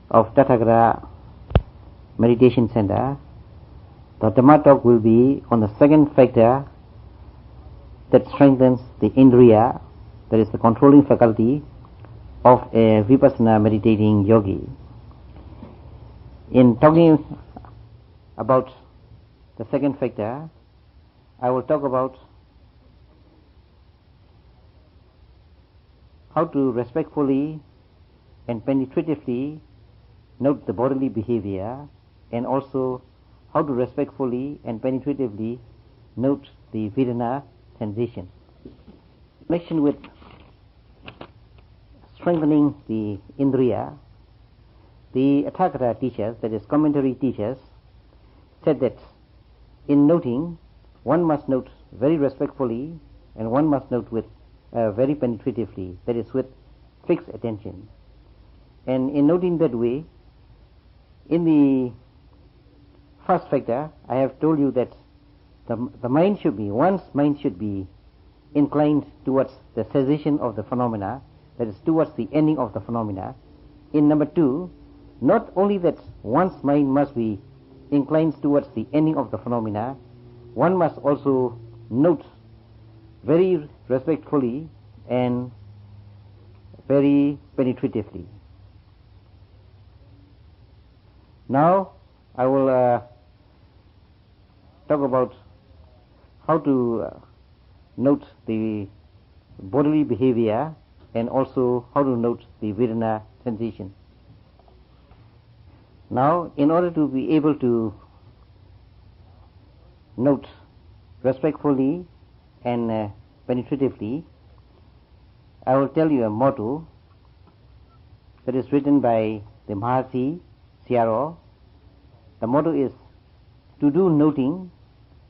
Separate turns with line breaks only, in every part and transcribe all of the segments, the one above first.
of Tathagata Meditation Center. The Dhamma talk will be on the second factor that strengthens the Indriya, that is the controlling faculty of a Vipassana meditating yogi. In talking about the second factor, I will talk about how to respectfully and penetratively note the bodily behavior, and also how to respectfully and penetratively note the Vedana sensation. In connection with strengthening the Indriya, the Tathagata teachers, that is commentary teachers, said that in noting, one must note very respectfully and one must note with very penetratively, that is with fixed attention. And in noting that way, in the first factor, I have told you that the mind should be, one's mind should be inclined towards the cessation of the phenomena, that is towards the ending of the phenomena. In number two, not only that one's mind must be inclined towards the ending of the phenomena, one must also note very respectfully and very penetratively. Now I will talk about how to note the bodily behavior and also how to note the Vedana sensation. Now, in order to be able to note respectfully and penetratively, I will tell you a motto that is written by the Mahasi Sayadaw. The motto is, to do noting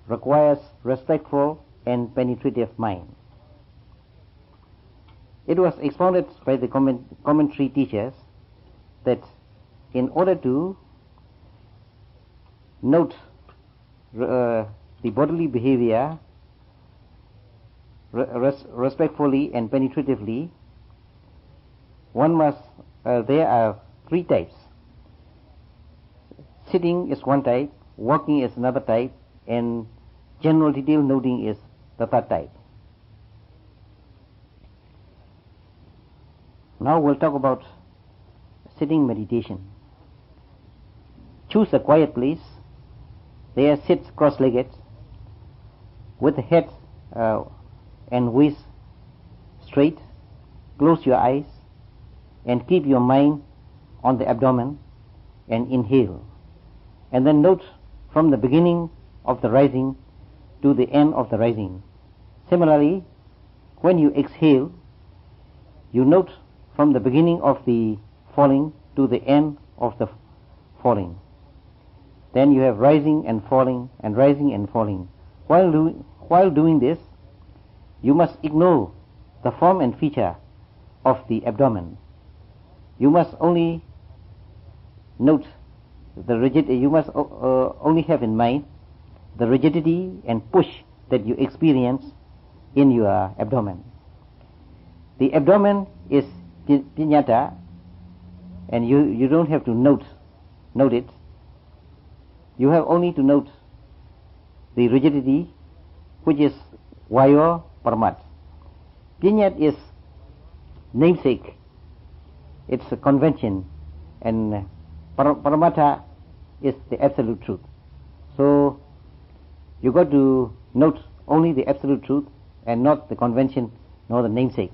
requires respectful and penetrative mind. It was expounded by the commentary teachers that in order to note the bodily behavior respectfully and penetratively, one must, there are three types. Sitting is one type, walking is another type, and general detail noting is the third type. Now we'll talk about sitting meditation. Choose a quiet place. There sit cross-legged with the head and waist straight. Close your eyes and keep your mind on the abdomen and inhale. And then note from the beginning of the rising to the end of the rising. Similarly, when you exhale, you note from the beginning of the falling to the end of the falling. Then you have rising and falling and rising and falling. While doing this, you must ignore the form and feature of the abdomen. You must only note the rigidity. You must only have in mind the rigidity and push that you experience in your abdomen. The abdomen is piñata, and you don't have to note it. You have only to note the rigidity, which is vayo paramat. Piñat is namesake. It's a convention, and paramata is the absolute truth. So you got to note only the absolute truth and not the convention nor the namesake.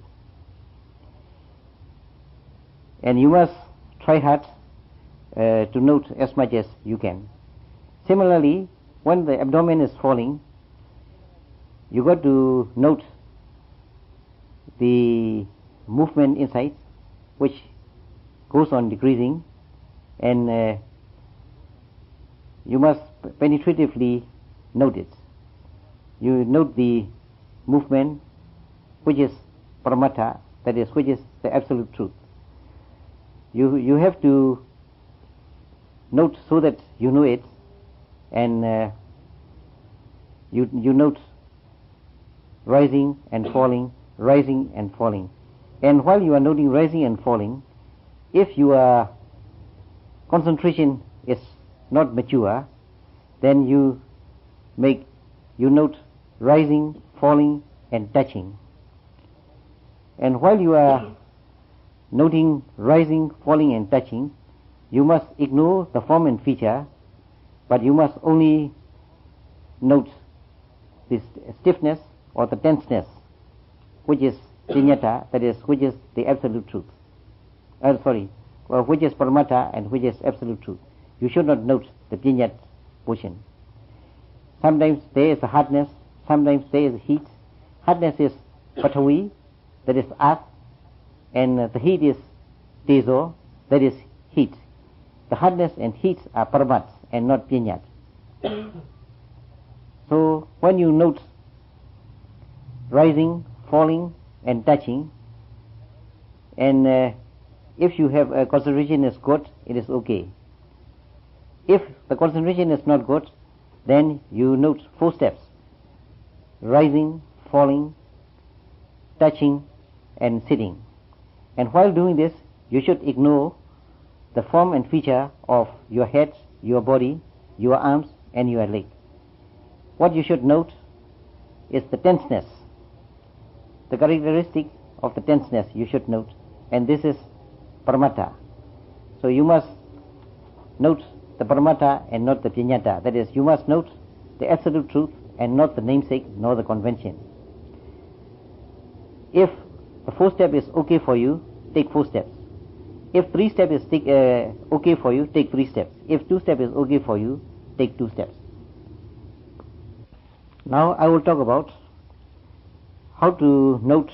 And you must try hard to note as much as you can. Similarly, when the abdomen is falling, you got to note the movement inside, which goes on decreasing, and you must penetratively note it. You note the movement, which is paramata, that is, which is the absolute truth. You have to note so that you know it, and you note rising and falling, rising and falling. And while you are noting rising and falling, if you are concentration is not mature, then you note rising, falling, and touching. And while you are noting rising, falling, and touching, you must ignore the form and feature, but you must only note this stiffness or the tenseness, which is piññata, that is, which is the absolute truth. Which is paramata and which is absolute truth. You should not note the piññat portion. Sometimes there is a hardness, sometimes there is heat. Hardness is patawi, that is earth, and the heat is tezo, that is heat. The hardness and heat are paramat and not piññat. So when you note rising, falling, and touching, and if you have a concentration is good, it is okay. If the concentration is not good, then you note 4 steps: rising, falling, touching, and sitting. And while doing this, you should ignore the form and feature of your head, your body, your arms, and your leg. What you should note is the tenseness, the characteristic of the tenseness you should note, and this is paramata. So you must note the paramata and not the piññata. That is, you must note the absolute truth and not the namesake nor the convention. If the 4th step is okay for you, take 4 steps. If 3 steps is okay for you, take 3 steps. If 2 steps is okay for you, take 2 steps. Now I will talk about how to note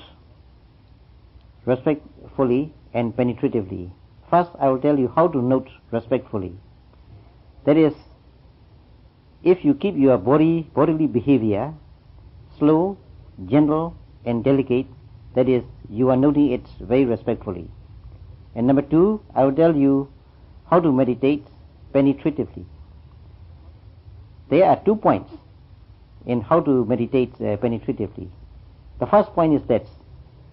respectfully and penetratively. First, I will tell you how to note respectfully. That is, if you keep your bodily behavior slow, gentle, and delicate, that is, you are noting it very respectfully. And number 2, I will tell you how to meditate penetratively. There are 2 points in how to meditate penetratively. The first point is that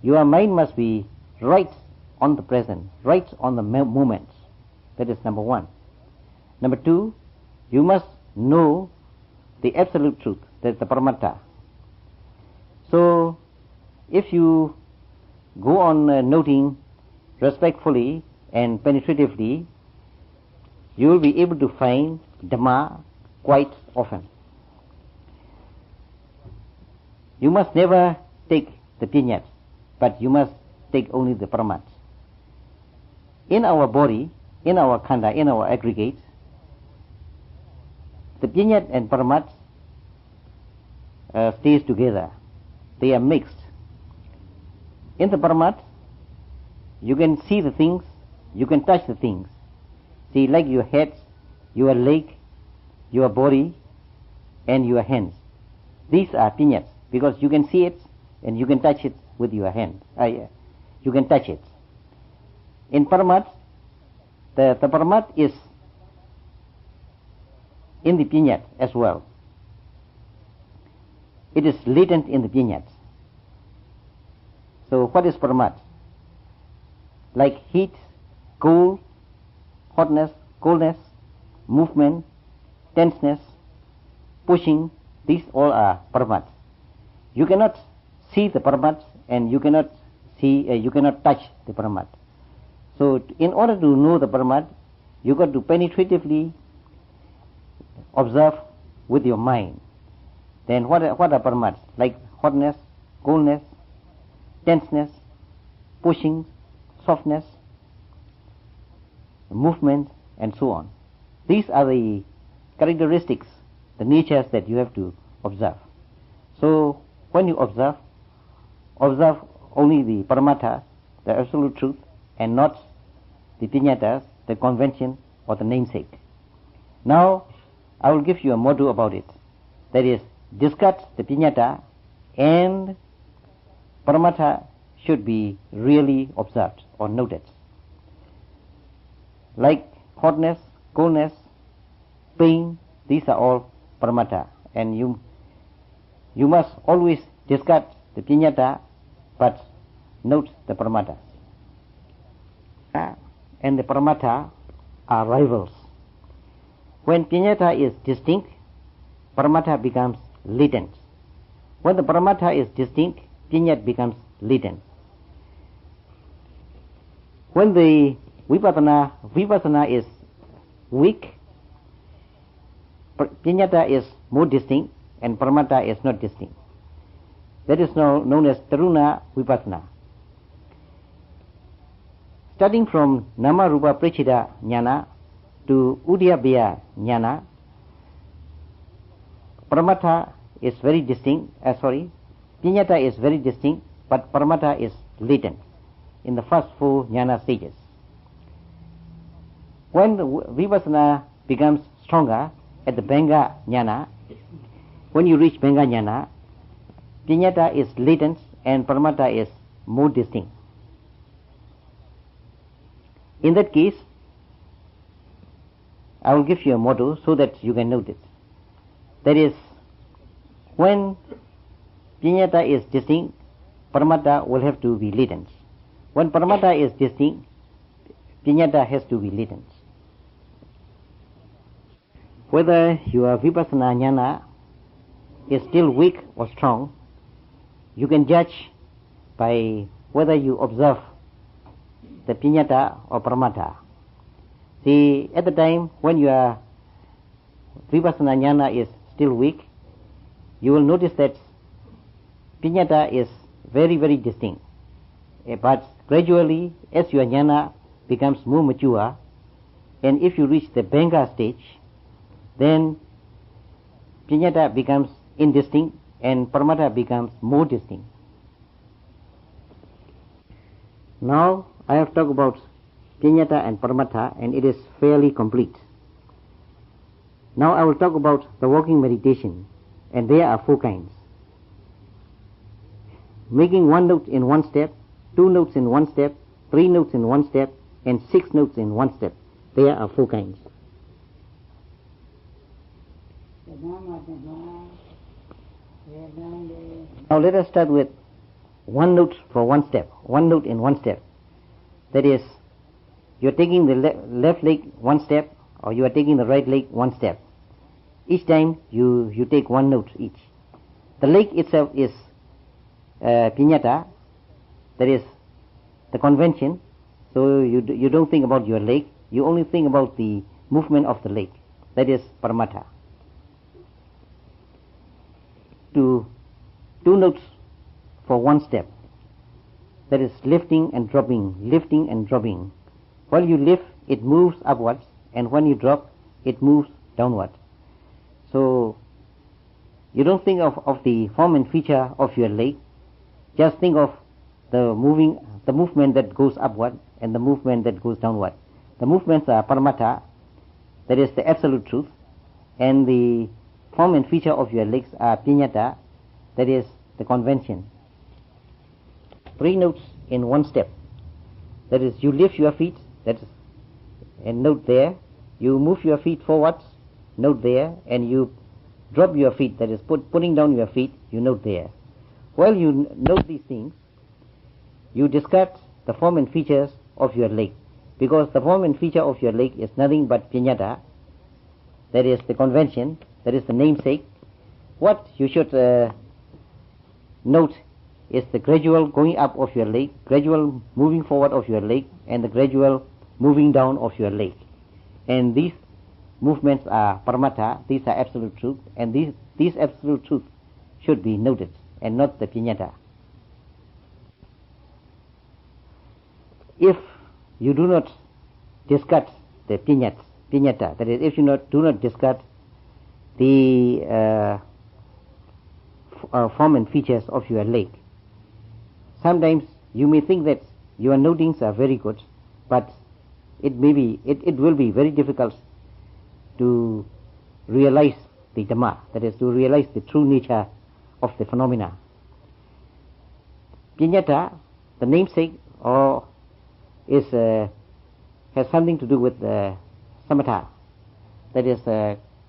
your mind must be right on the present, right on the moment. That is number 1. Number 2, you must know the absolute truth, that is the paramata. So, if you go on noting respectfully and penetratively, you will be able to find Dhamma quite often. You must never take the piññat, but you must take only the paramat. In our body, in our khanda, in our aggregate, the piññat and paramat stays together. They are mixed. In the paramat, you can see the things, you can touch the things. See, like your head, your leg, your body, and your hands. These are piññats, because you can see it and you can touch it with your hand. You can touch it. In paramat, the paramat is in the piññat as well. It is latent in the piññat. So what is paramat? Like heat, cold, hotness, coldness, movement, tenseness, pushing, these all are paramats. You cannot see the paramat and you cannot touch the paramat. So in order to know the paramat, you got to penetratively observe with your mind. Then what are paramats? Like hotness, coldness, tenseness, pushing, softness, movement, and so on. These are the characteristics, the natures that you have to observe. So when you observe only the paramata, the absolute truth, and not the piññatas, the convention, or the namesake. Now I will give you a motto about it. That is, discard the piññata, and paramata should be really observed or noted. Like hotness, coldness, pain, these are all paramata, and you must always discard the piññata but note the paramatas. And the paramata are rivals. When Piñata is distinct, Paramatha becomes latent. When the Paramatha is distinct, Piñat becomes latent. When the Vipassana is weak, Piñata is more distinct and Paramatha is not distinct. That is now known as Taruna Vipassana. Starting from Nama Rupa Prachida Jnana to Udyabhya Jnana, Paramatha is very distinct, Piñata is very distinct, but Paramatha is latent in the first 4 jnana stages. When the Vipassana becomes stronger at the Bhanga Jnana, when you reach Bhanga Jnana, Piñata is latent and Paramatha is more distinct. In that case, I will give you a motto so that you can note it. That is, when Piñata is distinct, Paramatha will have to be latent. When Paramatha is distinct, Piñata has to be latent. Whether your Vipassana Jnana is still weak or strong, you can judge by whether you observe the Piñata or Paramatha. See, at the time when your Vipassana Jnana is still weak, you will notice that Piñata is very, very distinct. But gradually, as your jnana becomes more mature, and if you reach the Bhanga stage, then Piñata becomes indistinct and Paramatha becomes more distinct. Now I have talked about Piñata and Paramatha, and it is fairly complete. Now I will talk about the walking meditation, and there are 4 kinds. Making 1 note in 1 step, 2 notes in 1 step, 3 notes in 1 step, and 6 notes in 1 step. There are 4 kinds. Now let us start with 1 note for 1 step, 1 note in 1 step. That is, you are taking the left leg 1 step, or you are taking the right leg 1 step. Each time you take 1 note each. The leg itself is Piñata, that is the convention. So you don't think about your leg, you only think about the movement of the leg. That is Paramatha. To 2 notes for 1 step. That is lifting and dropping, lifting and dropping. While you lift, it moves upwards, and when you drop, it moves downward. So you don't think of the form and feature of your leg, just think of the movement that goes upward and the movement that goes downward. The movements are Paramatha, that is the absolute truth, and the form and feature of your legs are Piñata, that is the convention. 3 notes in 1 step. That is, you lift your feet, that is, and note there. You move your feet forwards, note there, and you drop your feet, that is putting down your feet, you note there. While you note these things, you discard the form and features of your leg, because the form and feature of your leg is nothing but Piñata, that is the convention, that is the namesake. What you should note is the gradual going up of your leg, gradual moving forward of your leg, and the gradual moving down of your leg. And these movements are Paramatha, these are absolute truth, and these absolute truth should be noted, and not the Piñata. If you do not discard the Piñata, that is, if you do not discard the form and features of your leg, sometimes you may think that your notings are very good, but it will be very difficult to realize the Dhamma, that is, to realize the true nature of the phenomena. Piñata, the namesake, has something to do with samatha, that is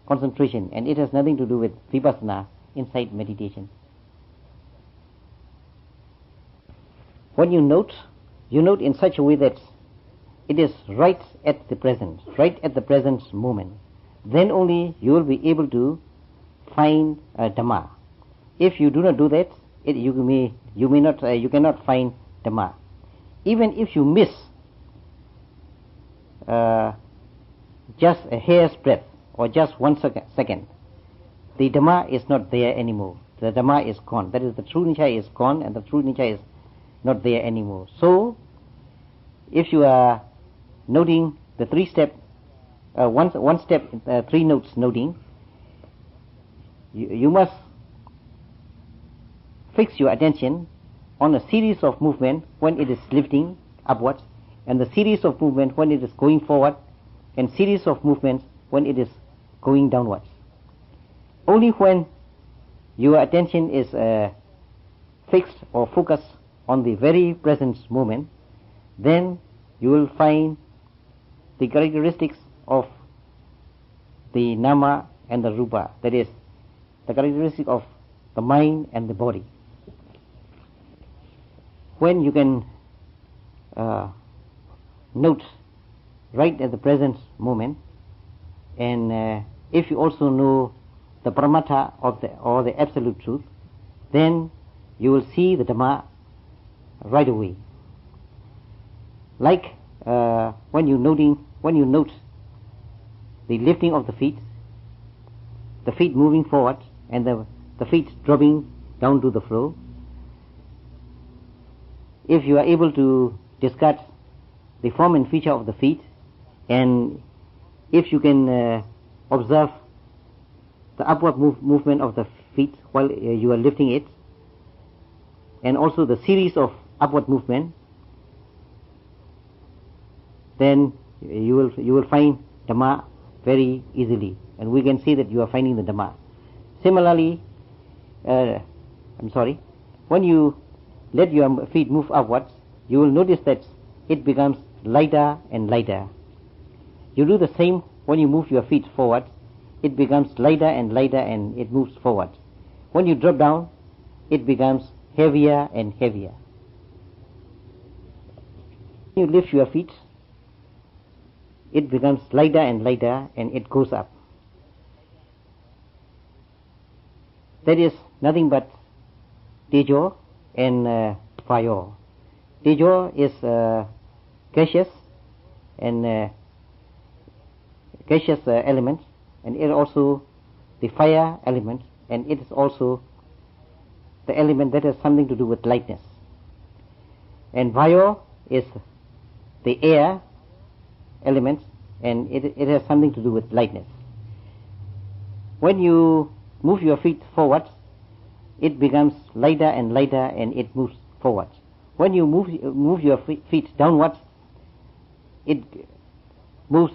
concentration, and it has nothing to do with vipassana, insight meditation. When you note in such a way that it is right at the present moment. Then only you will be able to find Dhamma. If you do not do that, you cannot find Dhamma. Even if you miss just a hair's breadth or just 1 second, the Dhamma is not there anymore. The Dhamma is gone. That is, the true nature is gone, and the true nature is not there anymore. So, if you are noting the 3-step, one step, 3 notes noting, you must fix your attention on a series of movement when it is lifting upwards, and the series of movement when it is going forward, and series of movements when it is going downwards. Only when your attention is fixed or focused on the very present moment, then you will find the characteristics of the nama and the rupa, that is, the characteristic of the mind and the body. When you can note right at the present moment, and if you also know the Paramatha or the absolute truth, then you will see the Dhamma right away. Like when you note the lifting of the feet moving forward, and the feet dropping down to the floor. If you are able to discard the form and feature of the feet, and if you can observe the upward movement of the feet while you are lifting it, and also the series of upward movement, then you will find Dhamma very easily, and we can see that you are finding the Dhamma. Similarly, when you let your feet move upwards, you will notice that it becomes lighter and lighter. You do the same when you move your feet forward. It becomes lighter and lighter, and it moves forward. When you drop down, it becomes heavier and heavier. When you lift your feet, it becomes lighter and lighter, and it goes up. That is nothing but Tejo and Fire. Tejo is gaseous and gaseous element, and it also the fire element, and it is also the element that has something to do with lightness. And Vayo is the air element, and it has something to do with lightness. When you move your feet forward, it becomes lighter and lighter, and it moves forward. When you move your feet downwards, it moves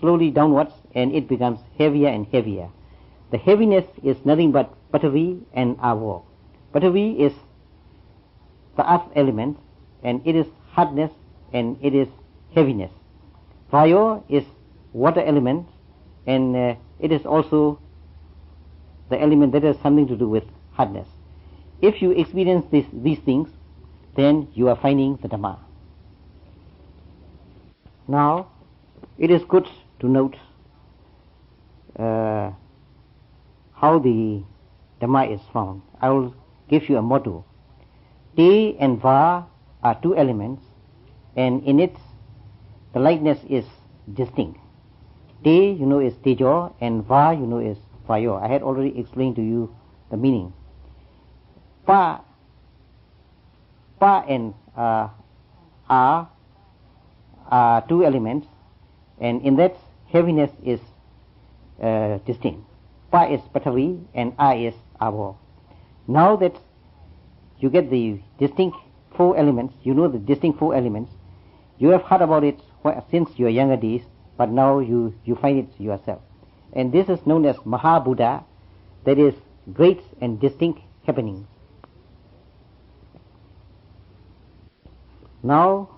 slowly downwards, and it becomes heavier and heavier. The heaviness is nothing but Patavi and Avo. Patavi is the earth element, and it is hardness, and it is heaviness. Vayo is water element, and it is also the element that has something to do with hardness. If you experience these things, then you are finding the Dhamma. Now, it is good to note how the Dhamma is found. I will give you a motto. Te and Va are 2 elements, and in it the lightness is distinct. Te, you know, is Tejo, and Va, you know, is Vayo. I had already explained to you the meaning. Pa and are 2 elements, and in that heaviness is distinct. Pa is Patavi and A is Avo. Now that you get the distinct 4 elements, you know the distinct 4 elements, you have heard about it since your younger days, but now you find it yourself. And this is known as Mahabhuta, that is great and distinct happenings. Now,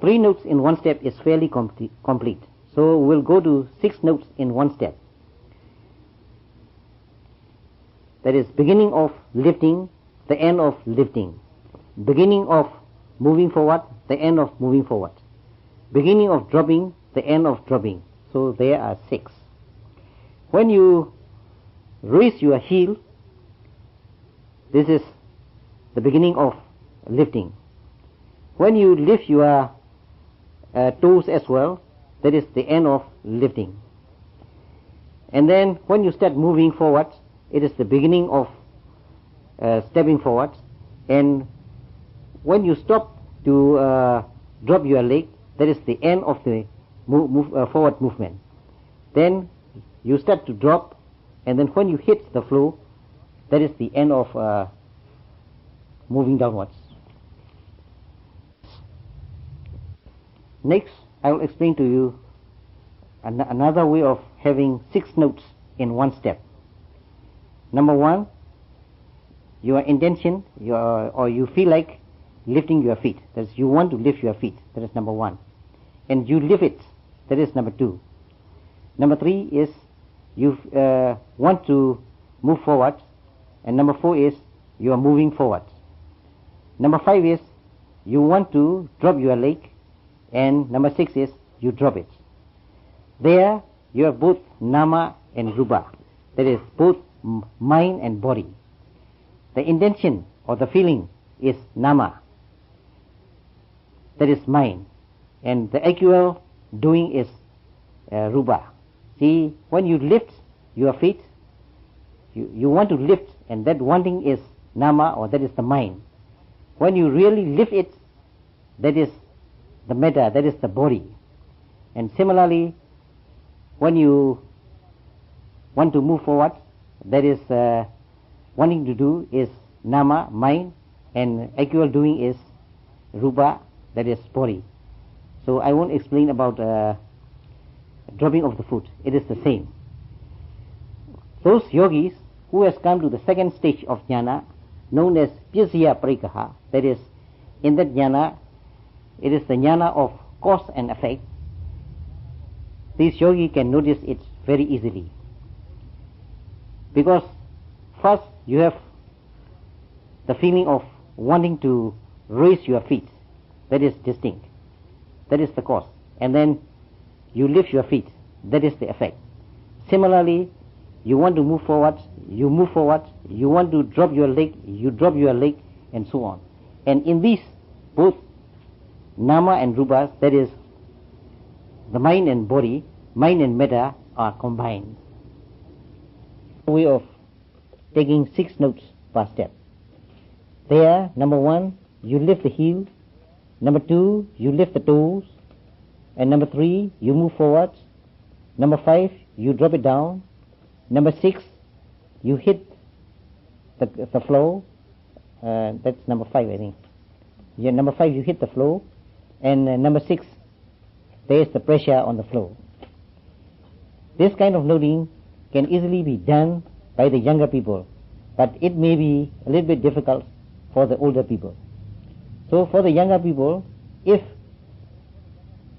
3 notes in 1 step is fairly complete. So we'll go to 6 notes in 1 step. That is beginning of lifting, the end of lifting. Beginning of moving forward, the end of moving forward. beginning of dropping, the end of dropping. So there are 6. When you raise your heel, this is the beginning of lifting. When you lift your toes as well, that is the end of lifting. And then when you start moving forward, it is the beginning of stepping forward. And when you stop to drop your leg, that is the end of the forward movement. Then you start to drop, and then when you hit the floor, that is the end of moving downwards. Next, I will explain to you another way of having 6 notes in one step. Number 1, your intention, or you feel like lifting your feet. That is, you want to lift your feet. That is number 1. And you lift it. That is number 2. Number 3 is you want to move forward. And number 4 is you are moving forward. Number 5 is you want to drop your leg. And number 6 is you drop it. There you have both nama and rupa. That is both mind and body. The intention or the feeling is nama. That is mind. And the actual doing is rupa. See, when you lift your feet, you want to lift, and that wanting is nama, or that is the mind. When you really lift it, that is the metta, that is the body. And similarly, when you want to move forward, that is wanting to do is nama, mind, and actual doing is rupa, that is body. So I won't explain about dropping of the foot. It is the same. Those yogis who has come to the second stage of jnana, known as Pyasya Parikaha, that is, in that jnana, it is the jnana of cause and effect. This yogi can notice it very easily. Because first you have the feeling of wanting to raise your feet. That is distinct. That is the cause. And then you lift your feet. That is the effect. Similarly, you want to move forward, you move forward. You want to drop your leg, you drop your leg, and so on. And in these, both nama and rupas, that is, the mind and body, mind and metta are combined. Way of taking 6 notes per step. There, number 1, you lift the heel. Number 2, you lift the toes. And number 3, you move forward. Number 5, you drop it down. Number 6, you hit the floor. That's number 5, I think. Yeah, number 5, you hit the floor. And number 6, there is the pressure on the floor. This kind of noting can easily be done by the younger people, but it may be a little bit difficult for the older people. So for the younger people, if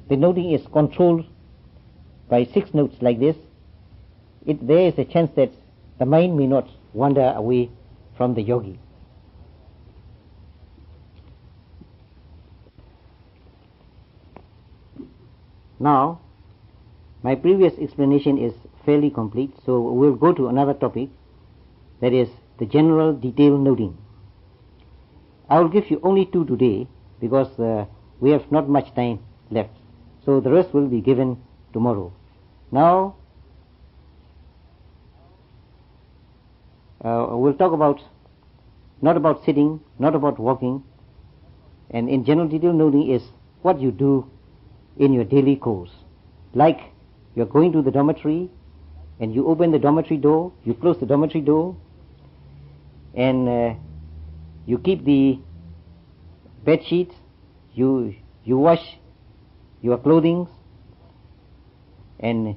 the noting is controlled by 6 notes like this, there is a chance that the mind may not wander away from the yogi. Now, my previous explanation is fairly complete, so we'll go to another topic, that is the general detail noting. I will give you only 2 today because we have not much time left, so the rest will be given tomorrow. Now, we'll talk about, not about sitting, not about walking, and in general detail noting is what you do in your daily course. Like you're going to the dormitory and you open the dormitory door, you close the dormitory door, and you keep the bed sheet, you wash your clothing, and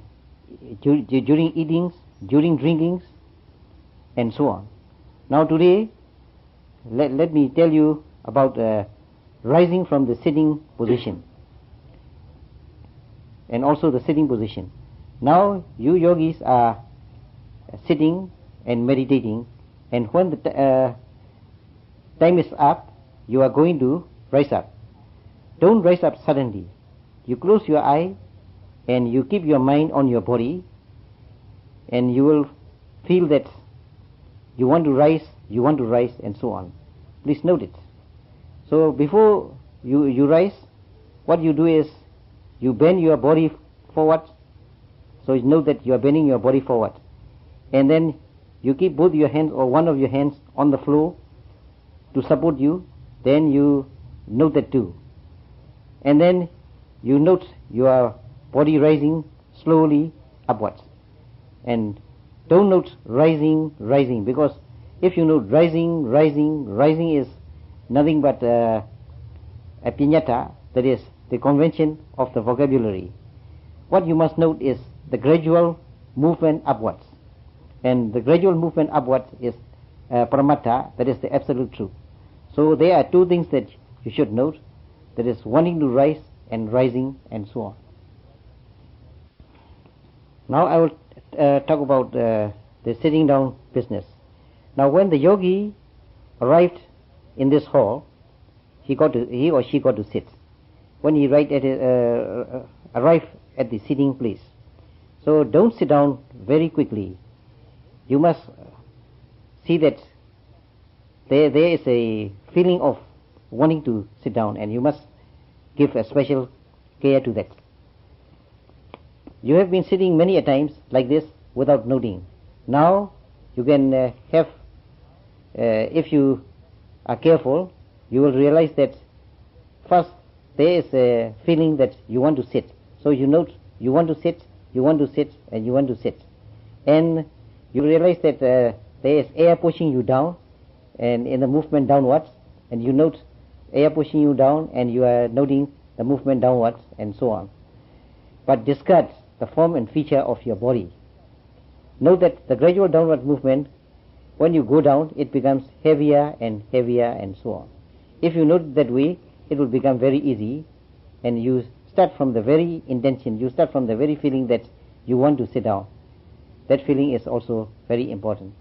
during eatings, during drinkings, and so on. Now today, let me tell you about rising from the sitting position, and also the sitting position. Now you yogis are sitting and meditating, and when the time is up, you are going to rise up. Don't rise up suddenly. you close your eye and you keep your mind on your body, and you will feel that you want to rise, and so on. Please note it. So before you rise, what you do is you bend your body forward. So you know that you are bending your body forward. And then you keep both your hands or one of your hands on the floor to support you. Then you note that too. And then you note your body rising slowly upwards. And don't note rising, because if you note rising is nothing but a piñata, that is the convention of the vocabulary. What you must note is the gradual movement upwards. And the gradual movement upwards is paramattha, that is the absolute truth. So there are two things that you should note, that is wanting to rise and rising and so on. Now I will talk about the sitting down business. Now when the yogi arrived in this hall, he or she got to sit. When he arrived at the sitting place. So don't sit down very quickly. You must see that there is a feeling of wanting to sit down, and you must give a special care to that. You have been sitting many a times like this without noting. Now you can have, if you are careful, you will realize that first there is a feeling that you want to sit. So you note you want to sit, and you want to sit. And you realize that there is air pushing you down, and in the movement downwards, and you note air pushing you down, and you are noting the movement downwards, and so on. But discard the form and feature of your body. Note that the gradual downward movement, when you go down, it becomes heavier and so on. If you note it that way, it will become very easy, and you start from the very intention, you start from the very feeling that you want to sit down. That feeling is also very important.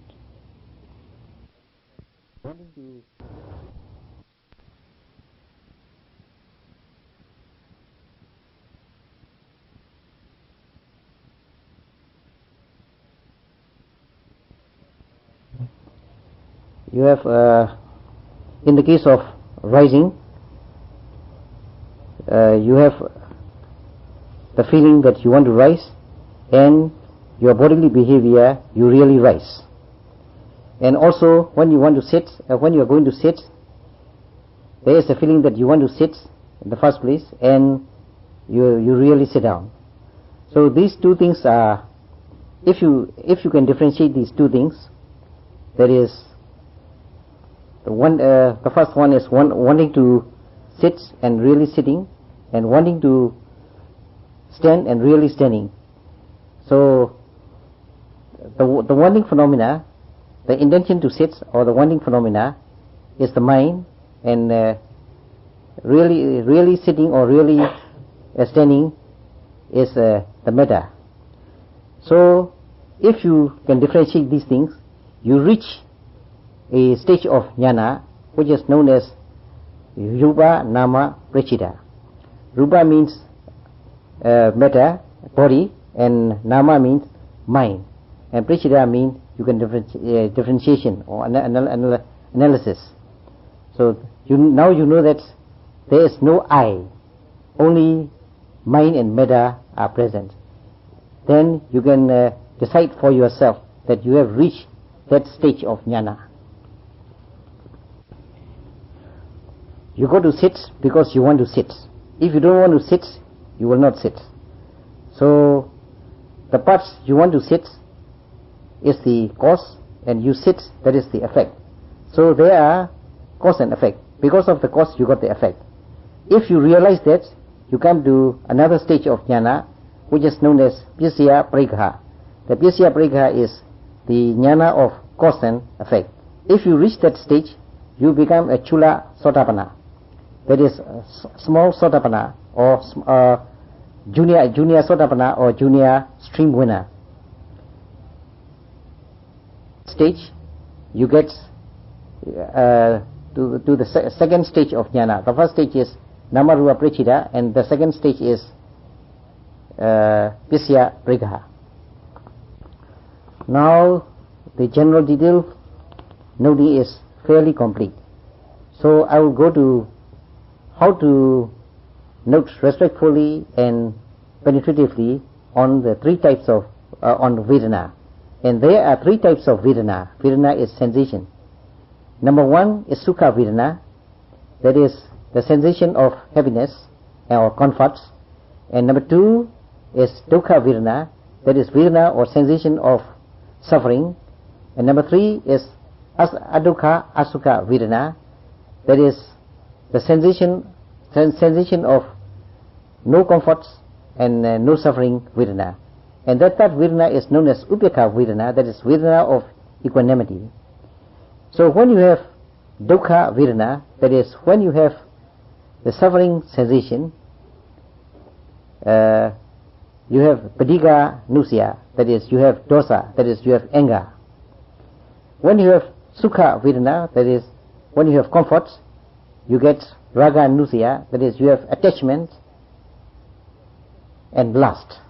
You have, in the case of rising, you have the feeling that you want to rise, and your bodily behavior, you really rise. And also, when you want to sit, when you are going to sit, there is a feeling that you want to sit in the first place, and you really sit down. So these two things are, if you can differentiate these two things, that is, the first one is wanting to sit and really sitting, and wanting to stand and really standing. So the wanting phenomena, the intention to sit or the wanting phenomena, is the mind, and really sitting or really standing is the metta. So if you can differentiate these things, you reach a stage of jnana which is known as Rupa Nama Precita. Rupa means matter, body, and Nama means mind, and Precita means you can differentiation or analysis. So now you know that there is no I, only mind and matter are present. Then you can decide for yourself that you have reached that stage of jnana. You go to sit because you want to sit. If you don't want to sit, you will not sit. So the parts you want to sit is the cause, and you sit, that is the effect. So there are cause and effect. Because of the cause, you got the effect. If you realize that, you come to another stage of jnana, which is known as Pyasya Parikha. The Pyasya Parikha is the jnana of cause and effect. If you reach that stage, you become a Chula Sotapanna. That is small Sotapanna, or junior Sotapanna, or junior stream winner. Stage, you get to the second stage of jnana. The first stage is Namarupa Precita, and the second stage is Pisya Brigaha. Now the general detail noting is fairly complete. So I will go to how to note respectfully and penetratively on the three types of on Vedana. And there are three types of Vedana. Vedana is sensation. Number one is Sukha Vedana, that is the sensation of happiness or comforts. And number two is Dukkha Vedana, that is Vedana or sensation of suffering. And number three is Adukha Asukha Vedana, that is the sensation of no comforts and no suffering Vedana. And that Vedana is known as Upekha Vedana, that is Vedana of equanimity. So when you have Dukkha Vedana, that is when you have the suffering sensation, you have Padigha Nusya, that is you have dosa, that is you have anger. When you have Sukha Vedana, that is when you have comfort, you get Raga Nusya, that is you have attachment and lust,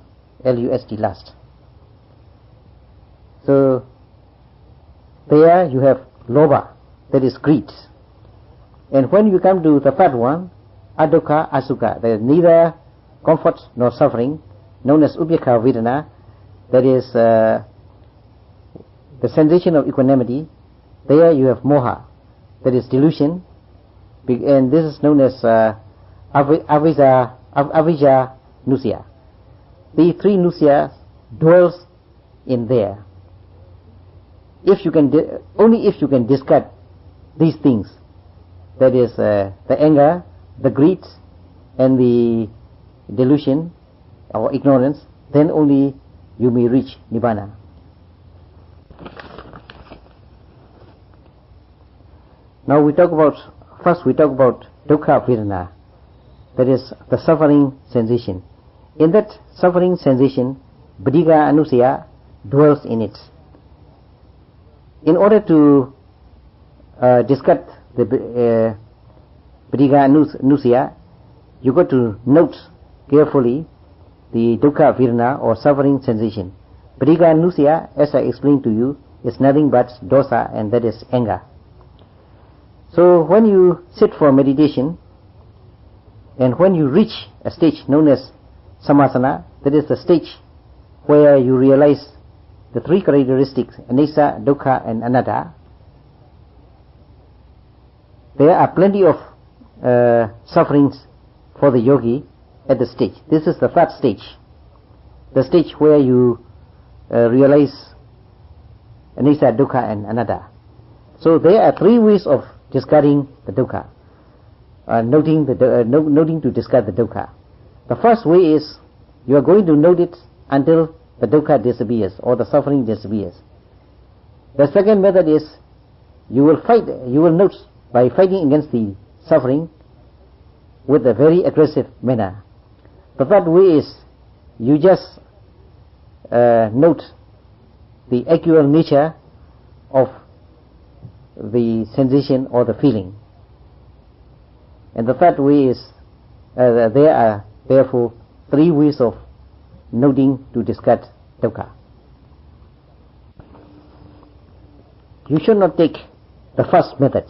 L-U-S-T, lust. So there you have Lobha, that is greed. And when you come to the third one, Adukha Asukha, there is neither comfort nor suffering, known as Upekha Vedana, that is the sensation of equanimity. There you have Moha, that is delusion, and this is known as Avijja Nusya. The three Nusyas dwells in there. If you can, only if you can discard these things, that is the anger, the greed, and the delusion or ignorance, then only you may reach Nibbana. Now first we talk about Dukkha Vedana, that is the suffering sensation. In that suffering sensation, Padigha Anusaya dwells in it. In order to discard the Padigha Anusaya, you got to note carefully the Dukkha Vedana or suffering sensation. Padigha Anusaya, as I explained to you, is nothing but dosa, and that is anger. So when you sit for meditation, and when you reach a stage known as Samasana, that is the stage where you realize the three characteristics, Anicca, Dukkha and Anatta, there are plenty of sufferings for the yogi at the stage. This is the third stage, the stage where you realize Anicca, Dukkha and Anatta. So there are three ways of discarding the Dukkha, noting to discard the Dukkha. The first way is you are going to note it until the Dukkha disappears or the suffering disappears. The second method is you will note by fighting against the suffering with a very aggressive manner. The third way is you just note the actual nature of the sensation or the feeling. And the third way is there are therefore three ways of noting to discard Dukkha. You should not take the first method,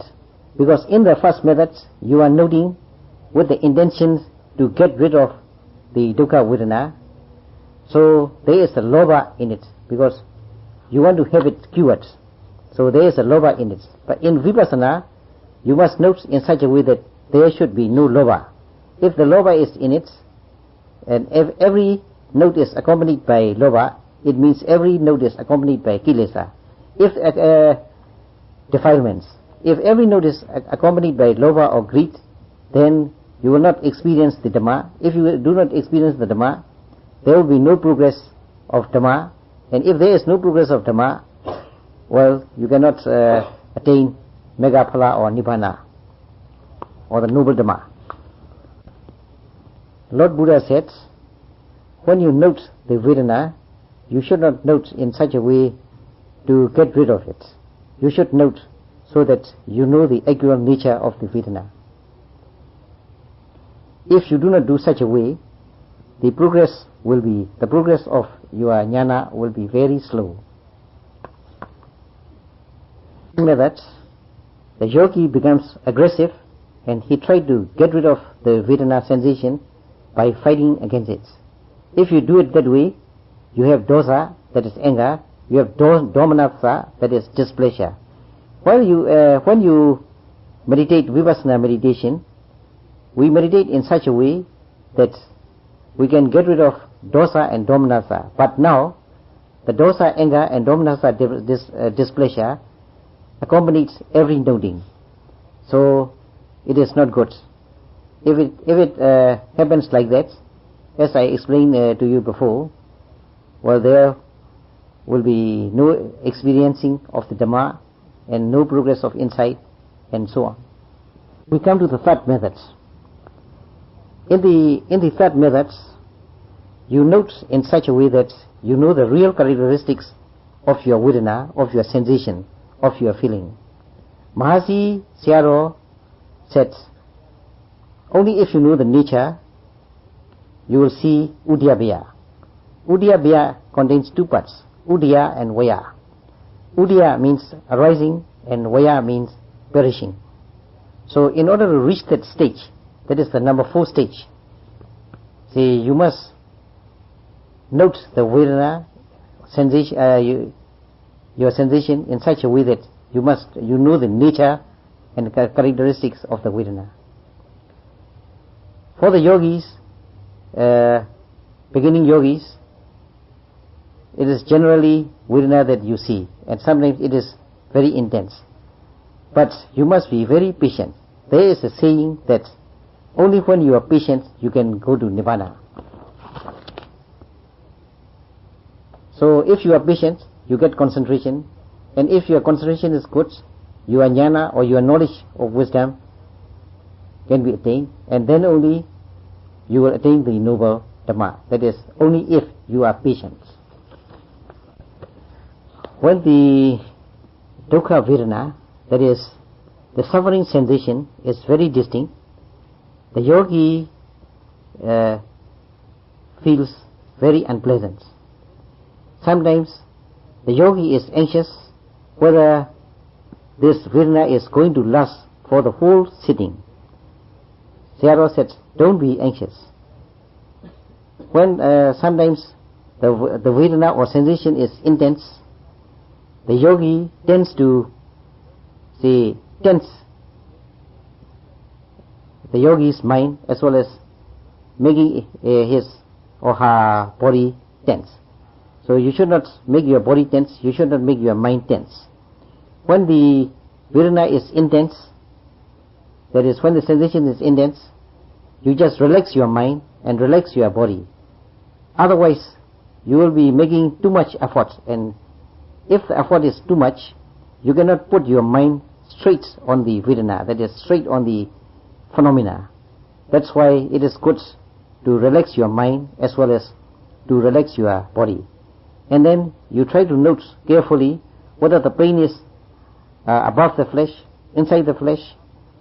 because in the first method you are noting with the intention to get rid of the Dukkha Vedana. So there is a Lobha in it, because you want to have it cured. So there is a Lobha in it. But in Vipassana, you must note in such a way that there should be no Lobha. If the Lobha is in it, and if every note is accompanied by Lobha, it means every note is accompanied by Kilesa. If defilements, if every note is accompanied by Lobha or greed, then you will not experience the Dhamma. If you do not experience the Dhamma, there will be no progress of Dhamma. And if there is no progress of Dhamma, well, you cannot attain Megaphala or Nibbana or the noble Dhamma. Lord Buddha said, when you note the Vedana, you should not note in such a way to get rid of it. You should note so that you know the actual nature of the Vedana. If you do not do such a way, the progress of your jnana will be very slow. Methods, the yogi becomes aggressive and he tries to get rid of the Vedana sensation by fighting against it. If you do it that way, you have dosa, that is anger, you have domanassa, that is displeasure. When you meditate vipassana meditation, we meditate in such a way that we can get rid of dosa and domanassa. But now, the dosa, anger and domanassa displeasure accompanies every noting. So, it is not good. If it happens like that, as I explained to you before, well, there will be no experiencing of the Dhamma and no progress of insight and so on. We come to the third method. In the third method, you note in such a way that you know the real characteristics of your Vedana, of your sensation, of your feeling. Mahasi Sayadaw said, only if you know the nature, you will see Udyabhaya. Udyabhaya contains two parts, Udya and Vaya. Udya means arising and Vaya means perishing. So in order to reach that stage, that is the number 4 stage, see, you must note the Vedana sensation, your sensation in such a way that you know the nature and characteristics of the Vedana. For the yogis, beginning yogis, it is generally Vedana that you see, and sometimes it is very intense. But you must be very patient. There is a saying that only when you are patient you can go to Nibbana. So if you are patient, you get concentration, and if your concentration is good, your jnana or your knowledge of wisdom can be attained, and then only you will attain the noble Dhamma. That is, only if you are patient. When the dukkha vedana, that is, the suffering sensation, is very distinct, the yogi feels very unpleasant. Sometimes the yogi is anxious whether this vedana is going to last for the whole sitting. Sayadaw said, don't be anxious. When sometimes the vedana or sensation is intense, the yogi tends to tense the yogi's mind as well as making his or her body tense. So you should not make your body tense, you should not make your mind tense. When the vedana is intense, that is, when the sensation is intense, you just relax your mind and relax your body. Otherwise, you will be making too much effort, and if the effort is too much, you cannot put your mind straight on the vedana, that is, straight on the phenomena. That's why it is good to relax your mind as well as to relax your body. And then you try to note carefully whether the pain is above the flesh, inside the flesh,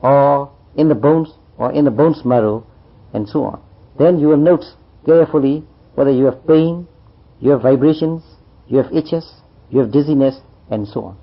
or in the bones, or in the bone's marrow, and so on. Then you will note carefully whether you have pain, you have vibrations, you have itches, you have dizziness, and so on.